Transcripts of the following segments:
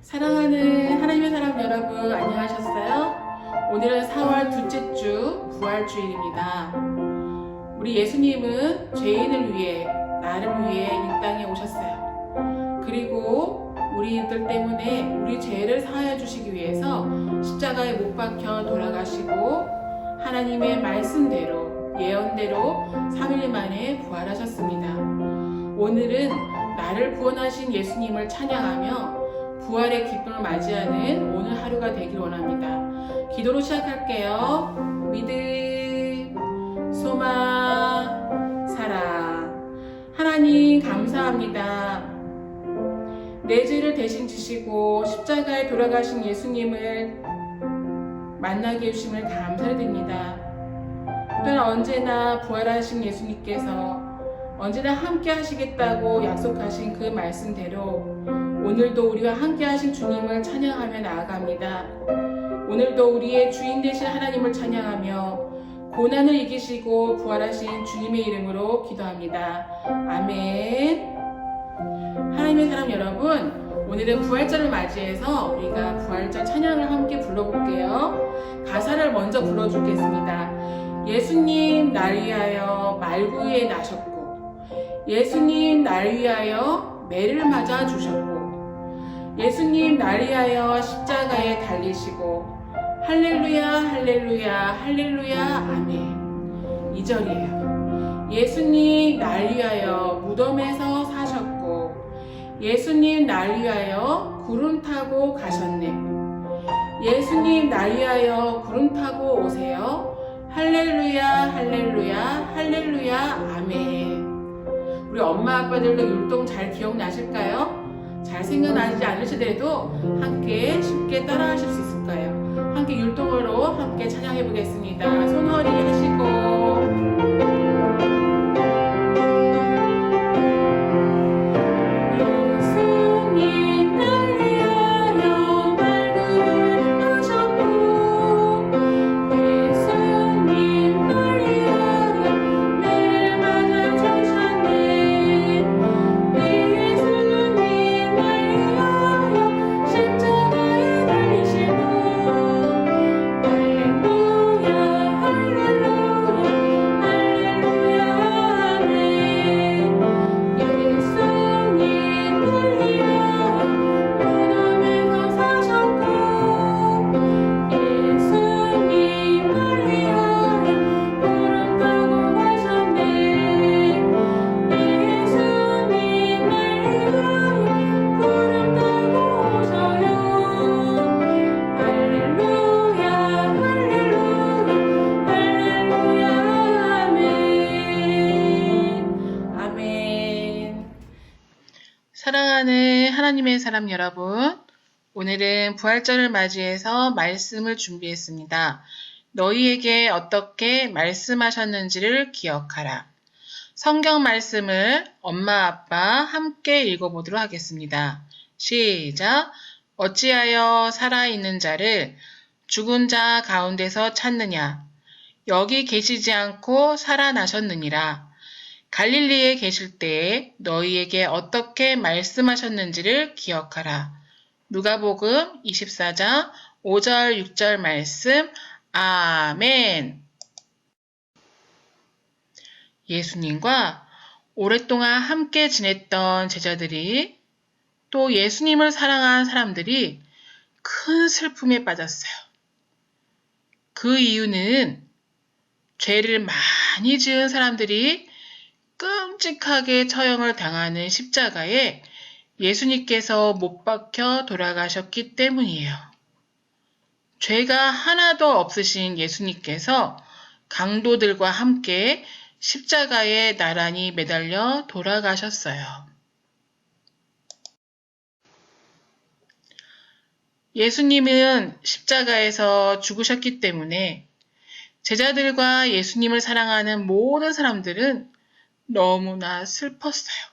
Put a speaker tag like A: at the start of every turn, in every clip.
A: 사랑하는 하나님의 사람 여러분, 안녕하셨어요? 오늘은 4월 둘째 주 부활주일입니다. 우리 예수님은 죄인을 위해, 나를 위해 이 땅에 오셨어요. 그리고 우리들 때문에 우리 죄를 사하여 주시기 위해서 십자가에 못 박혀 돌아가시고 하나님의 말씀대로, 예언대로 3일 만에 부활하셨습니다. 오늘은 나를 구원하신 예수님을 찬양하며 부활의 기쁨을 맞이하는 오늘 하루가 되길 원합니다. 기도로 시작할게요. 믿음, 소망, 사랑. 하나님 감사합니다. 내 죄를 대신 지시고 십자가에 돌아가신 예수님을 만나게 해주심을 감사드립니다. 또한 언제나 부활하신 예수님께서 언제나 함께 하시겠다고 약속하신 그 말씀대로 오늘도 우리와 함께 하신 주님을 찬양하며 나아갑니다. 오늘도 우리의 주인 되신 하나님을 찬양하며 고난을 이기시고 부활하신 주님의 이름으로 기도합니다. 아멘. 하나님의 사람 여러분, 오늘은 부활절을 맞이해서 우리가 부활절 찬양을 함께 불러볼게요. 가사를 먼저 불러주겠습니다. 예수님 날 위하여 말구에 나셨고 예수님 날 위하여 매를 맞아 주셨고 예수님 날 위하여 십자가에 달리시고 할렐루야 할렐루야 할렐루야 아멘. 2절이에요. 예수님 날 위하여 무덤에서 사셨고 예수님 날 위하여 구름 타고 가셨네. 예수님 날 위하여 구름 타고 오세요. 할렐루야 할렐루야 할렐루야 아멘. 우리 엄마 아빠들도 율동 잘 기억나실까요? 잘 생각나지 않으시더라도 함께 쉽게 따라 하실 수 있을 거예요. 함께 율동으로 함께 찬양해 보겠습니다. 손허리 하시고 사랑하는 하나님의 사람 여러분, 오늘은 부활절을 맞이해서 말씀을 준비했습니다. 너희에게 어떻게 말씀하셨는지를 기억하라. 성경 말씀을 엄마 아빠 함께 읽어보도록 하겠습니다. 시작. 어찌하여 살아있는 자를 죽은 자 가운데서 찾느냐. 여기 계시지 않고 살아나셨느니라. 갈릴리에 계실 때에 너희에게 어떻게 말씀하셨는지를 기억하라. 누가복음 24장 5절 6절 말씀. 아멘. 예수님과 오랫동안 함께 지냈던 제자들이 또 예수님을 사랑한 사람들이 큰 슬픔에 빠졌어요. 그 이유는 죄를 많이 지은 사람들이 끔찍하게 처형을 당하는 십자가에 예수님께서 못 박혀 돌아가셨기 때문이에요. 죄가 하나도 없으신 예수님께서 강도들과 함께 십자가에 나란히 매달려 돌아가셨어요. 예수님은 십자가에서 죽으셨기 때문에 제자들과 예수님을 사랑하는 모든 사람들은 너무나 슬펐어요.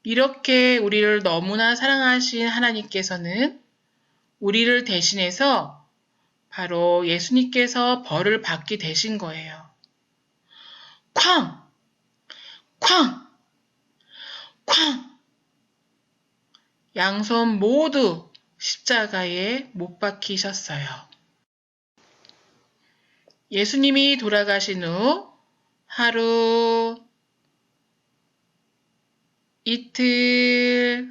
A: 이렇게 우리를 너무나 사랑하신 하나님께서는 우리를 대신해서 바로 예수님께서 벌을 받게 되신 거예요. 쾅! 쾅! 쾅! 양손 모두 십자가에 못 박히셨어요. 예수님이 돌아가신 후 하루, 이틀,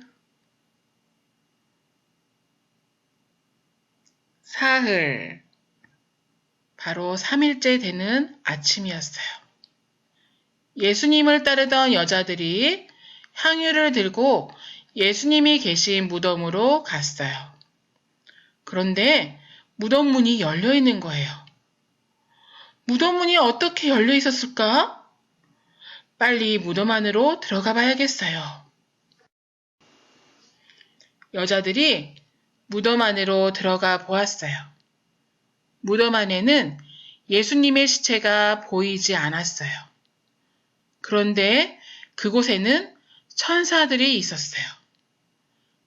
A: 사흘, 바로 3일째 되는 아침이었어요. 예수님을 따르던 여자들이 향유를 들고 예수님이 계신 무덤으로 갔어요. 그런데 무덤 문이 열려 있는 거예요. 무덤 문이 어떻게 열려 있었을까? 빨리 무덤 안으로 들어가 봐야겠어요. 여자들이 무덤 안으로 들어가 보았어요. 무덤 안에는 예수님의 시체가 보이지 않았어요. 그런데 그곳에는 천사들이 있었어요.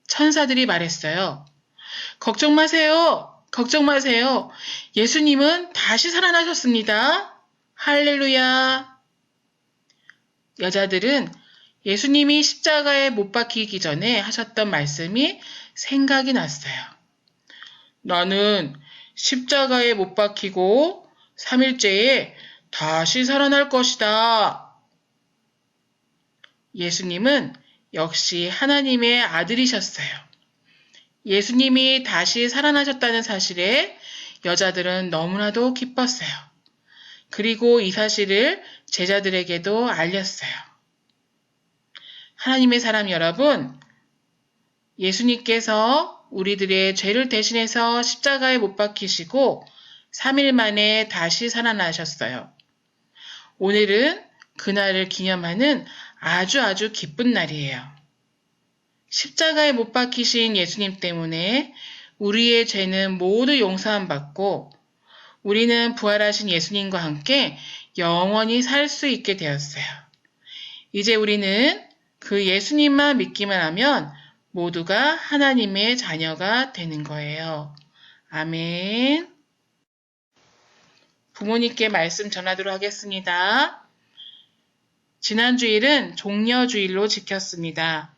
A: 천사들이 말했어요. 걱정 마세요. 걱정 마세요. 예수님은 다시 살아나셨습니다. 할렐루야. 여자들은 예수님이 십자가에 못 박히기 전에 하셨던 말씀이 생각이 났어요. 나는 십자가에 못 박히고 3일째에 다시 살아날 것이다. 예수님은 역시 하나님의 아들이셨어요. 예수님이 다시 살아나셨다는 사실에 여자들은 너무나도 기뻤어요. 그리고 이 사실을 제자들에게도 알렸어요. 하나님의 사람 여러분, 예수님께서 우리들의 죄를 대신해서 십자가에 못 박히시고 3일 만에 다시 살아나셨어요. 오늘은 그날을 기념하는 아주 기쁜 날이에요. 십자가에 못 박히신 예수님 때문에 우리의 죄는 모두 용서함 받고 우리는 부활하신 예수님과 함께 영원히 살 수 있게 되었어요. 이제 우리는 그 예수님만 믿기만 하면 모두가 하나님의 자녀가 되는 거예요. 아멘. 부모님께 말씀 전하도록 하겠습니다. 지난 주일은 종려주일로 지켰습니다.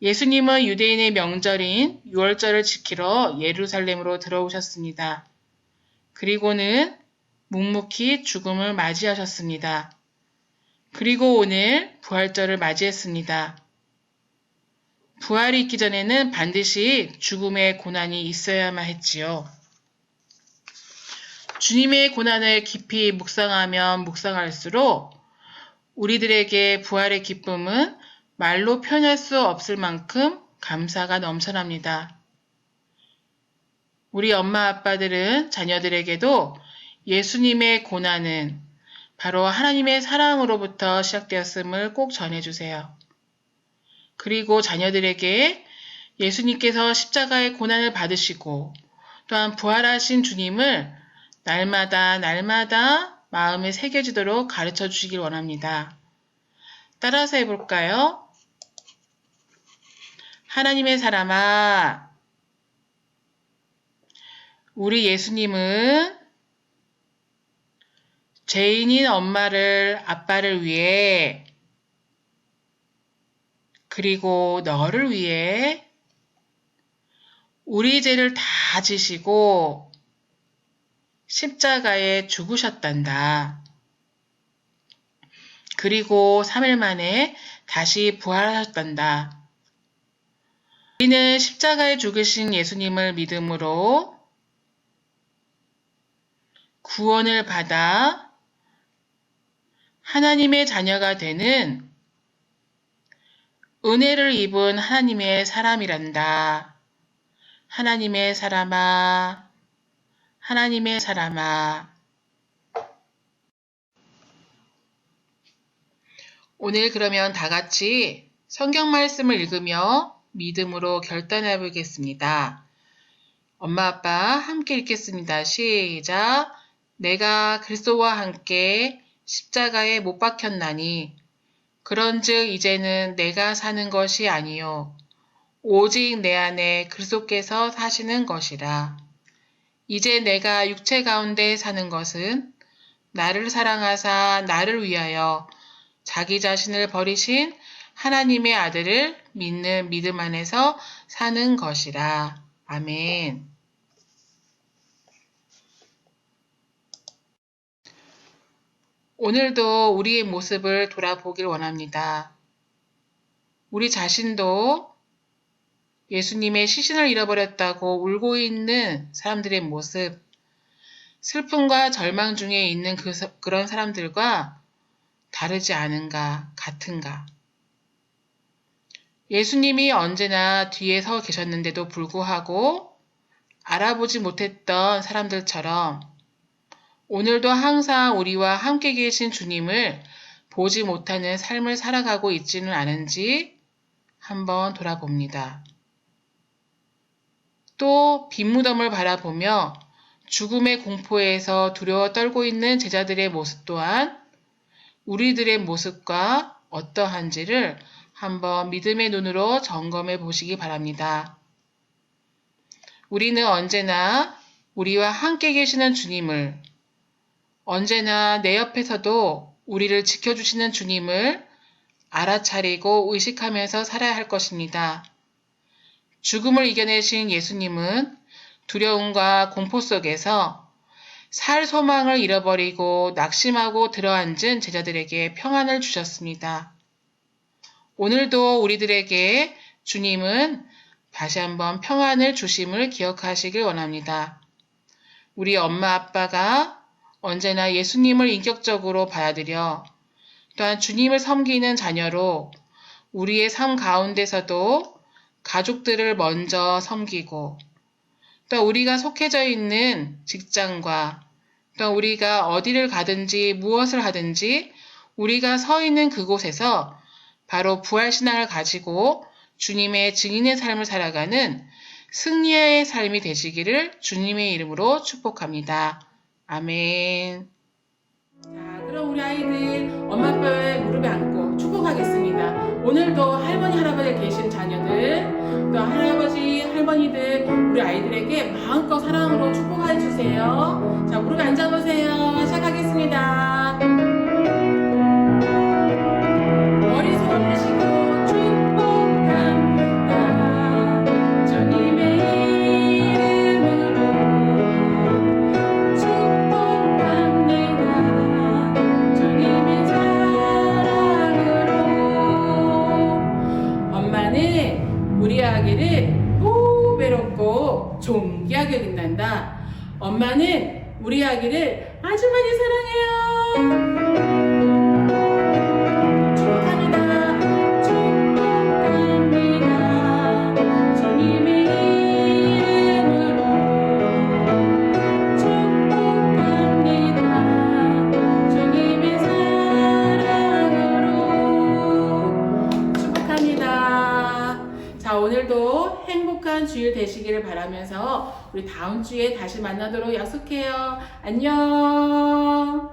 A: 예수님은 유대인의 명절인 유월절을 지키러 예루살렘으로 들어오셨습니다. 그리고는 묵묵히 죽음을 맞이하셨습니다. 그리고 오늘 부활절을 맞이했습니다. 부활이 있기 전에는 반드시 죽음의 고난이 있어야만 했지요. 주님의 고난을 깊이 묵상하면 묵상할수록 우리들에게 부활의 기쁨은 말로 표현할 수 없을 만큼 감사가 넘쳐납니다. 우리 엄마 아빠들은 자녀들에게도 예수님의 고난은 바로 하나님의 사랑으로부터 시작되었음을 꼭 전해주세요. 그리고 자녀들에게 예수님께서 십자가의 고난을 받으시고 또한 부활하신 주님을 날마다 마음에 새겨지도록 가르쳐 주시길 원합니다. 따라서 해볼까요? 하나님의 사람아, 우리 예수님은 죄인인 엄마를, 아빠를 위해 그리고 너를 위해 우리 죄를 다 지시고 십자가에 죽으셨단다. 그리고 3일 만에 다시 부활하셨단다. 우리는 십자가에 죽으신 예수님을 믿음으로 구원을 받아 하나님의 자녀가 되는 은혜를 입은 하나님의 사람이란다. 하나님의 사람아, 하나님의 사람아. 오늘 그러면 다 같이 성경 말씀을 읽으며 믿음으로 결단해 보겠습니다. 엄마 아빠 함께 읽겠습니다. 시작. 내가 그리스도와 함께 십자가에 못 박혔나니 그런즉 이제는 내가 사는 것이 아니요 오직 내 안에 그리스도께서 사시는 것이라. 이제 내가 육체 가운데 사는 것은 나를 사랑하사 나를 위하여 자기 자신을 버리신 하나님의 아들을 믿는 믿음 안에서 사는 것이라. 아멘. 오늘도 우리의 모습을 돌아보길 원합니다. 우리 자신도 예수님의 시신을 잃어버렸다고 울고 있는 사람들의 모습, 슬픔과 절망 중에 있는 그런 사람들과 다르지 않은가, 같은가. 예수님이 언제나 뒤에 서 계셨는데도 불구하고 알아보지 못했던 사람들처럼 오늘도 항상 우리와 함께 계신 주님을 보지 못하는 삶을 살아가고 있지는 않은지 한번 돌아봅니다. 또 빈 무덤을 바라보며 죽음의 공포에서 두려워 떨고 있는 제자들의 모습 또한 우리들의 모습과 어떠한지를 한번 믿음의 눈으로 점검해 보시기 바랍니다. 우리는 언제나 우리와 함께 계시는 주님을, 언제나 내 옆에서도 우리를 지켜주시는 주님을 알아차리고 의식하면서 살아야 할 것입니다. 죽음을 이겨내신 예수님은 두려움과 공포 속에서 살 소망을 잃어버리고 낙심하고 들어앉은 제자들에게 평안을 주셨습니다. 오늘도 우리들에게 주님은 다시 한번 평안을 주심을 기억하시길 원합니다. 우리 엄마 아빠가 언제나 예수님을 인격적으로 받아들여 또한 주님을 섬기는 자녀로 우리의 삶 가운데서도 가족들을 먼저 섬기고 또 우리가 속해져 있는 직장과 또 우리가 어디를 가든지 무엇을 하든지 우리가 서 있는 그곳에서 바로 부활신앙을 가지고 주님의 증인의 삶을 살아가는 승리의 삶이 되시기를 주님의 이름으로 축복합니다. 아멘. 자, 그럼 우리 아이들 엄마 아빠의 무릎에 안고 축복하겠습니다. 오늘도 할머니 할아버지 계신 자녀들 또 할아버지 할머니들 우리 아이들에게 마음껏 사랑으로 축복해 주세요. 자, 무릎에 앉아보세요. 시작하겠습니다. 머리 손을 쉬고 축복합니다. 주님의 이름으로 축복합니다. 주님의 사랑으로. 엄마는 우리 아기를 보배롭고 존귀하게 여긴단다. 엄마는 우리 아기를 아주 많이 사랑해요. 오늘도 행복한 주일 되시기를 바라면서 우리 다음 주에 다시 만나도록 약속해요. 안녕.